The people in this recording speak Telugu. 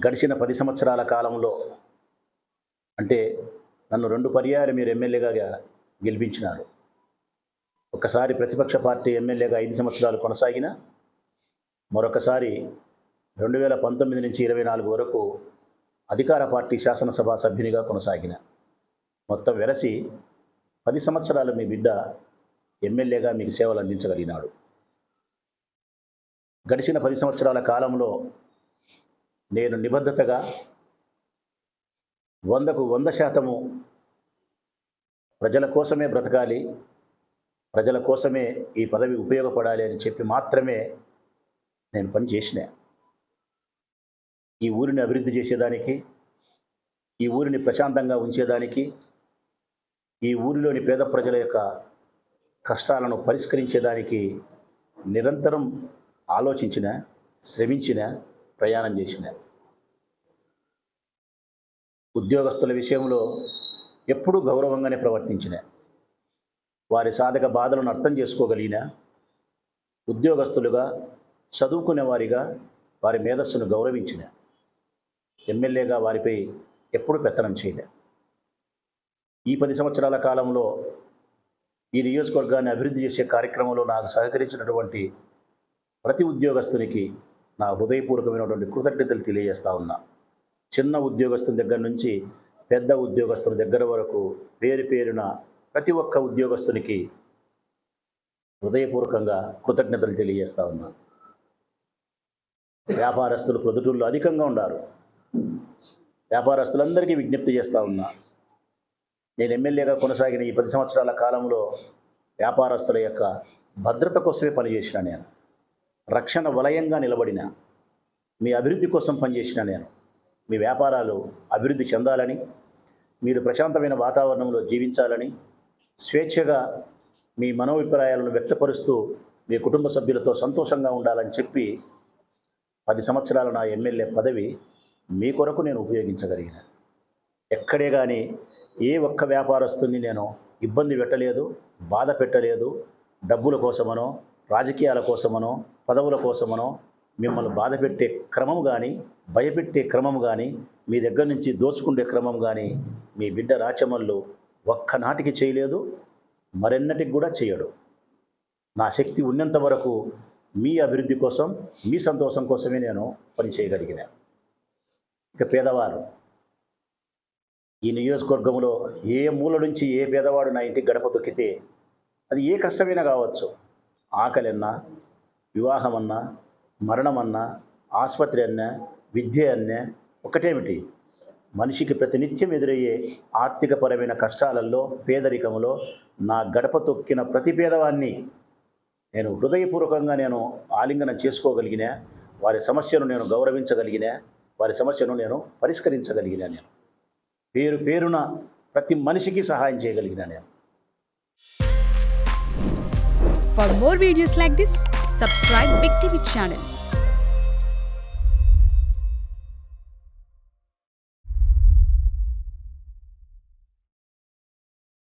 గడిచిన 10 సంవత్సరాల కాలంలో అంటే నన్ను 2 పర్యాయాలు మీరు ఎమ్మెల్యేగా గెలిపించినారు. ఒకసారి ప్రతిపక్ష పార్టీ ఎమ్మెల్యేగా 5 సంవత్సరాలు కొనసాగిన, మరొకసారి 2019 నుంచి 24 వరకు అధికార పార్టీ శాసనసభ సభ్యునిగా కొనసాగిన. మొత్తం వెరసి 10 సంవత్సరాలు మీ బిడ్డ ఎమ్మెల్యేగా మీకు సేవలు అందించగలిగినాడు. గడిచిన 10 సంవత్సరాల కాలంలో నేను నిబద్ధతగా 100కు 100% ప్రజల కోసమే బ్రతకాలి, ప్రజల కోసమే ఈ పదవి ఉపయోగపడాలి అని చెప్పి మాత్రమే నేను పని చేసిన. ఈ ఊరిని అభివృద్ధి చేసేదానికి, ఈ ఊరిని ప్రశాంతంగా ఉంచేదానికి, ఈ ఊరిలోని పేద ప్రజల యొక్క కష్టాలను పరిష్కరించేదానికి నిరంతరం ఆలోచించిన, శ్రమించిన, ప్రయాణం చేసిన. ఉద్యోగస్తుల విషయంలో ఎప్పుడూ గౌరవంగానే ప్రవర్తించిన, వారి సాధక బాధలను అర్థం చేసుకోగలిగిన, ఉద్యోగస్తులుగా చదువుకునే వారిగా వారి మేధస్సును గౌరవించిన, ఎమ్మెల్యేగా వారిపై ఎప్పుడు పెత్తనం చేయలే. ఈ 10 సంవత్సరాల కాలంలో ఈ నియోజకవర్గాన్ని అభివృద్ధి చేసే కార్యక్రమంలో నాకు సహకరించినటువంటి ప్రతి ఉద్యోగస్తునికి నా హృదయపూర్వకమైనటువంటి కృతజ్ఞతలు తెలియజేస్తా ఉన్నా. చిన్న ఉద్యోగస్తుల దగ్గర నుంచి పెద్ద ఉద్యోగస్తుల దగ్గర వరకు పేరు పేరున ప్రతి ఒక్క ఉద్యోగస్తునికి హృదయపూర్వకంగా కృతజ్ఞతలు తెలియజేస్తా ఉన్నా. వ్యాపారస్తులు ప్రొద్దుటూరులో అధికంగా ఉన్నారు. వ్యాపారస్తులందరికీ విజ్ఞప్తి చేస్తూ ఉన్నా, నేను ఎమ్మెల్యేగా కొనసాగిన ఈ 10 సంవత్సరాల కాలంలో వ్యాపారస్తుల యొక్క భద్రత కోసమే పనిచేసిన, నేను రక్షణ వలయంగా నిలబడిన, మీ అభివృద్ధి కోసం పనిచేసిన, నేను మీ వ్యాపారాలు అభివృద్ధి చెందాలని, మీరు ప్రశాంతమైన వాతావరణంలో జీవించాలని, స్వేచ్ఛగా మీ మనోభిప్రాయాలను వ్యక్తపరుస్తూ మీ కుటుంబ సభ్యులతో సంతోషంగా ఉండాలని చెప్పి 10 సంవత్సరాల నా ఎమ్మెల్యే పదవి మీ కొరకు నేను ఉపయోగించగలిగిన. ఎక్కడే కానీ ఏ ఒక్క వ్యాపారస్తుని నేను ఇబ్బంది పెట్టలేదు, బాధ పెట్టలేదు. డబ్బుల కోసమనో, రాజకీయాల కోసమనో, పదవుల కోసమనో మిమ్మల్ని బాధ పెట్టే క్రమం కానీ, భయపెట్టే క్రమం కానీ, మీ దగ్గర నుంచి దోచుకుండే క్రమం కానీ మీ బిడ్డ రాచమల్లు ఒక్కనాటికి చేయలేదు, మరెన్నటికి కూడా చేయడు. నా శక్తి ఉన్నంత వరకు మీ అభివృద్ధి కోసం, మీ సంతోషం కోసమే నేను పని చేయగలిగిన. ఇక పేదవారు, ఈ నియోజకవర్గంలో ఏ మూల నుంచి ఏ పేదవాడు నా ఇంటికి గడప తొక్కితే అది ఏ కష్టమైనా కావచ్చు, ఆకలి అన్నా, వివాహమన్నా, మరణమన్నా, ఆసుపత్రి అన్నా, విద్య అన్నా, ఒకటేమిటి మనిషికి ప్రతినిత్యం ఎదురయ్యే ఆర్థికపరమైన కష్టాలలో, పేదరికంలో నా గడప తొక్కిన ప్రతి పేదవాన్ని నేను హృదయపూర్వకంగా నేను ఆలింగనం చేసుకోగలిగిన, వారి సమస్యను నేను గౌరవించగలిగిన, వారి సమస్యను నేను పరిష్కరించగలిగిన, నేను పేరు పేరున ప్రతి మనిషికి సహాయం చేయగలిగిన నేను. For more videos like this, subscribe Big TV channel.